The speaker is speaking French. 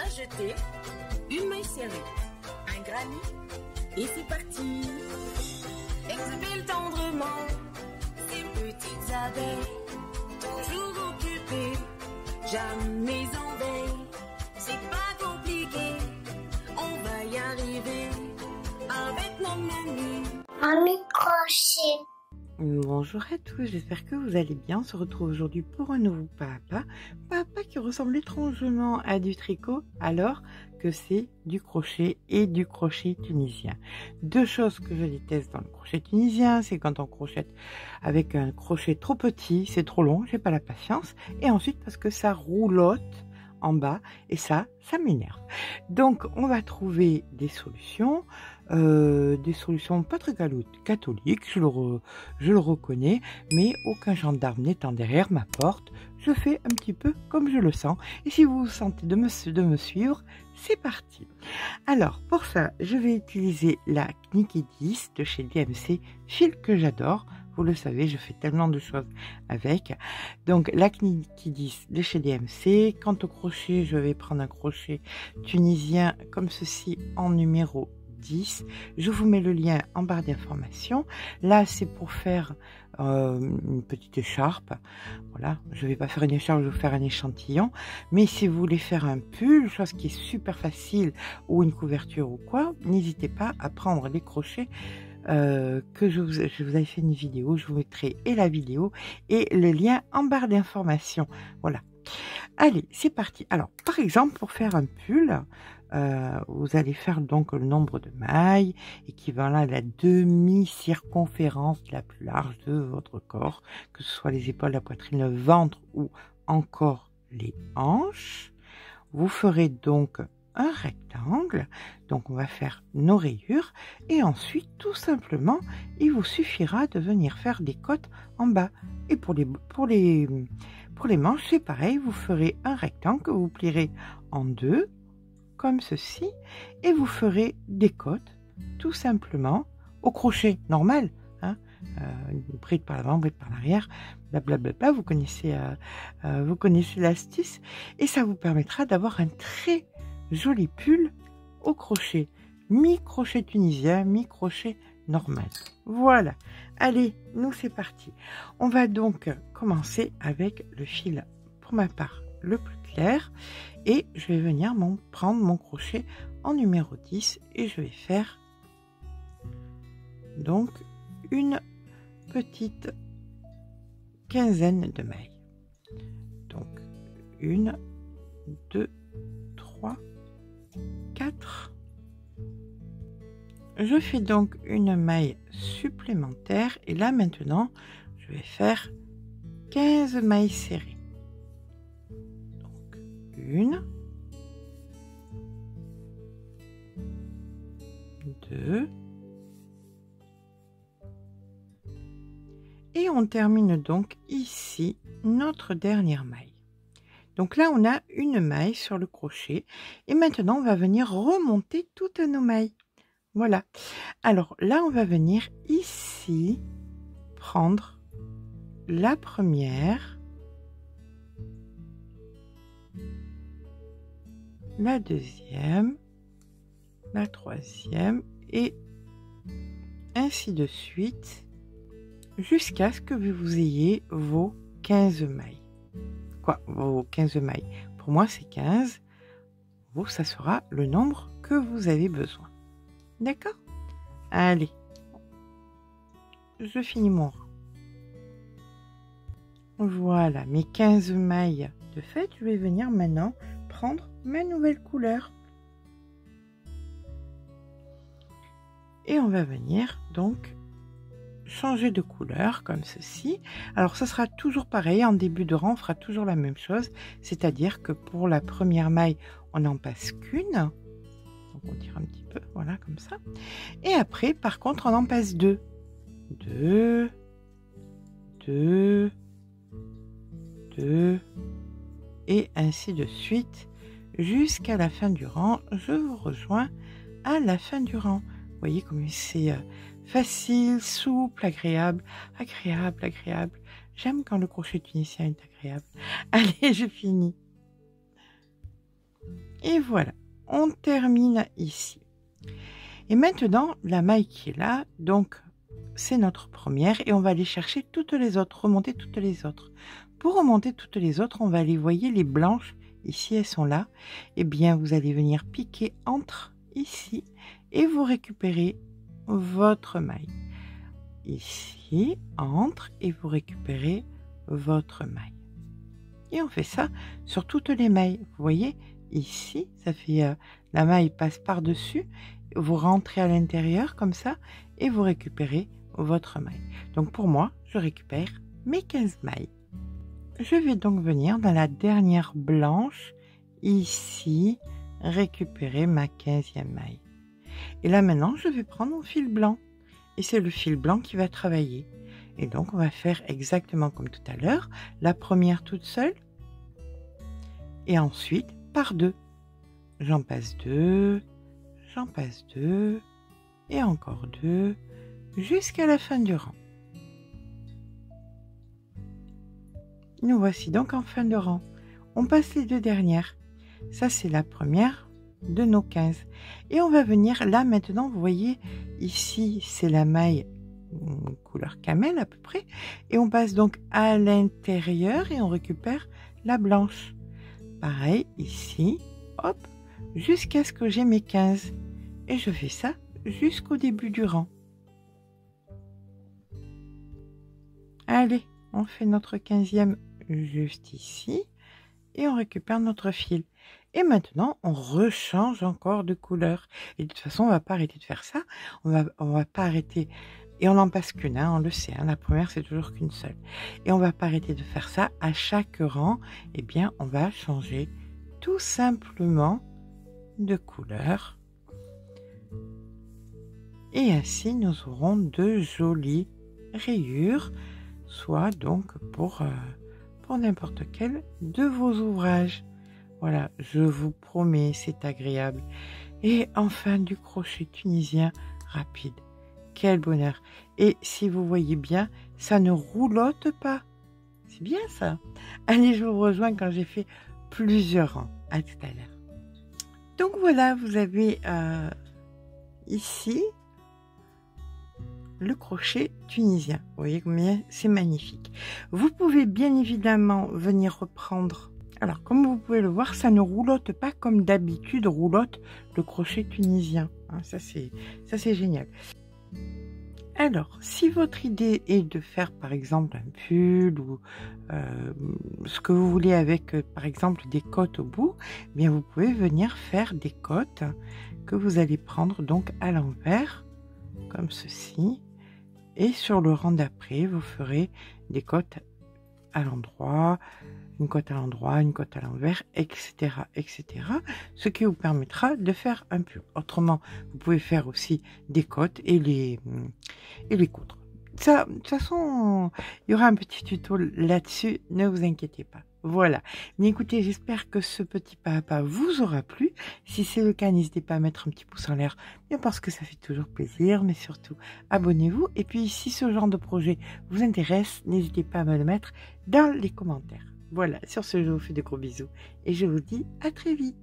jeter, une maille serrée, un granit, et c'est parti. Exubile tendrement ces petites abeilles, toujours occupées, jamais en veille. C'est pas compliqué, on va y arriver avec nos menus. Un microchet. Bonjour à tous, j'espère que vous allez bien. On se retrouve aujourd'hui pour un nouveau papa qui ressemble étrangement à du tricot alors que c'est du crochet et du crochet tunisien. Deux choses que je déteste dans le crochet tunisien, c'est quand on crochette avec un crochet trop petit, c'est trop long, j'ai pas la patience, et ensuite parce que ça roulotte en bas et ça m'énerve. Donc on va trouver des solutions pas très catholiques, je le reconnais, mais aucun gendarme n'étant derrière ma porte, je fais un petit peu comme je le sens. Et si vous vous sentez de me suivre, c'est parti. Alors pour ça, je vais utiliser la Knikki 10 de chez DMC, fil que j'adore. Vous le savez, je fais tellement de choses avec. Donc, la Knikki 10 de chez DMC. Quant au crochet, je vais prendre un crochet tunisien comme ceci en numéro 10. Je vous mets le lien en barre d'information. Là, c'est pour faire une petite écharpe. Voilà, je vais pas faire une écharpe, je vais faire un échantillon. Mais si vous voulez faire un pull, chose qui est super facile, ou une couverture ou quoi, n'hésitez pas à prendre les crochets que je vous avais fait une vidéo, je vous mettrai et la vidéo et le lien en barre d'information. Voilà. Allez, c'est parti. Alors, par exemple, pour faire un pull, vous allez faire donc le nombre de mailles équivalent à la demi-circonférence la plus large de votre corps, que ce soit les épaules, la poitrine, le ventre ou encore les hanches. Vous ferez donc un rectangle, donc on va faire nos rayures et ensuite tout simplement il vous suffira de venir faire des côtes en bas. Et pour les manches c'est pareil, vous ferez un rectangle que vous plierez en deux comme ceci et vous ferez des côtes tout simplement au crochet normal, hein, une bride par l'avant, bride par l'arrière, blablabla, vous connaissez l'astuce et ça vous permettra d'avoir un très joli pull au crochet, mi-crochet tunisien, mi-crochet normal. Voilà, allez, nous c'est parti. On va donc commencer avec le fil, pour ma part, le plus clair, et je vais venir prendre mon crochet en numéro 10 et je vais faire donc une petite quinzaine de mailles. Donc, 1, 2, 3, 4. Je fais donc une maille supplémentaire et là maintenant je vais faire 15 mailles serrées. Donc 1, 2 et on termine donc ici notre dernière maille. Donc là, on a une maille sur le crochet. Et maintenant, on va venir remonter toutes nos mailles. Voilà. Alors là, on va venir ici prendre la première, la deuxième, la troisième et ainsi de suite jusqu'à ce que vous ayez vos 15 mailles. Vos 15 mailles. Pour moi, c'est 15. Vous, ça sera le nombre que vous avez besoin. D'accord? Allez. Je finis mon rang. Voilà, mes 15 mailles de fait. Je vais venir maintenant prendre ma nouvelle couleur. Et on va venir donc changer de couleur comme ceci. Alors ce sera toujours pareil, en début de rang on fera toujours la même chose, c'est-à-dire que pour la première maille on n'en passe qu'une, donc on tire un petit peu, voilà comme ça, et après par contre on en passe deux, et ainsi de suite jusqu'à la fin du rang. Je vous rejoins à la fin du rang. Vous voyez comme c'est facile, souple, agréable. J'aime quand le crochet tunisien est agréable. Allez, je finis. Et voilà, on termine ici. Et maintenant, la maille qui est là, donc c'est notre première et on va aller chercher toutes les autres, remonter toutes les autres. Pour remonter toutes les autres, on va aller, voyez les blanches, ici elles sont là, et bien vous allez venir piquer entre ici et vous récupérez votre maille. Ici, entre et vous récupérez votre maille. Et on fait ça sur toutes les mailles. Vous voyez, ici, ça fait la maille passe par-dessus, vous rentrez à l'intérieur comme ça et vous récupérez votre maille. Donc pour moi, je récupère mes 15 mailles. Je vais donc venir dans la dernière blanche, ici, récupérer ma 15e maille. Et là maintenant, je vais prendre mon fil blanc. Et c'est le fil blanc qui va travailler. Et donc, on va faire exactement comme tout à l'heure. La première toute seule. Et ensuite, par deux. J'en passe deux. J'en passe deux. Et encore deux. Jusqu'à la fin du rang. Nous voici donc en fin de rang. On passe les deux dernières. Ça, c'est la première de nos 15. Et on va venir là maintenant, vous voyez, ici, c'est la maille couleur camel à peu près. Et on passe donc à l'intérieur et on récupère la blanche. Pareil, ici, hop, jusqu'à ce que j'ai mes 15. Et je fais ça jusqu'au début du rang. Allez, on fait notre 15e juste ici et on récupère notre fil. Et maintenant, on rechange encore de couleur. Et de toute façon, on ne va pas arrêter de faire ça. On va pas arrêter. Et on n'en passe qu'une, hein, on le sait. Hein, la première, c'est toujours qu'une seule. Et on ne va pas arrêter de faire ça. À chaque rang, eh bien, on va changer tout simplement de couleur. Et ainsi, nous aurons de jolies rayures, soit donc pour n'importe quel de vos ouvrages. Voilà, je vous promets, c'est agréable. Et enfin, du crochet tunisien rapide. Quel bonheur. Et si vous voyez bien, ça ne roulotte pas. C'est bien ça. Allez, je vous rejoins quand j'ai fait plusieurs rangs. À tout à l'heure. Donc voilà, vous avez ici le crochet tunisien. Vous voyez combien c'est magnifique. Vous pouvez bien évidemment venir reprendre. Alors, comme vous pouvez le voir, ça ne roulotte pas comme d'habitude roulotte le crochet tunisien. Hein, ça, c'est génial. Alors, si votre idée est de faire, par exemple, un pull ou ce que vous voulez avec, par exemple, des côtes au bout, eh bien, vous pouvez venir faire des côtes que vous allez prendre donc à l'envers, comme ceci. Et sur le rang d'après, vous ferez des côtes à l'endroit, une côte à l'endroit, une côte à l'envers, etc., etc. Ce qui vous permettra de faire un pull. Autrement, vous pouvez faire aussi des côtes et les coudre. Ça, de toute façon, il y aura un petit tuto là-dessus, ne vous inquiétez pas. Voilà. Mais écoutez, j'espère que ce petit pas à pas vous aura plu. Si c'est le cas, n'hésitez pas à mettre un petit pouce en l'air, bien parce que ça fait toujours plaisir, mais surtout, abonnez-vous. Et puis, si ce genre de projet vous intéresse, n'hésitez pas à me le mettre dans les commentaires. Voilà, sur ce, je vous fais de gros bisous et je vous dis à très vite.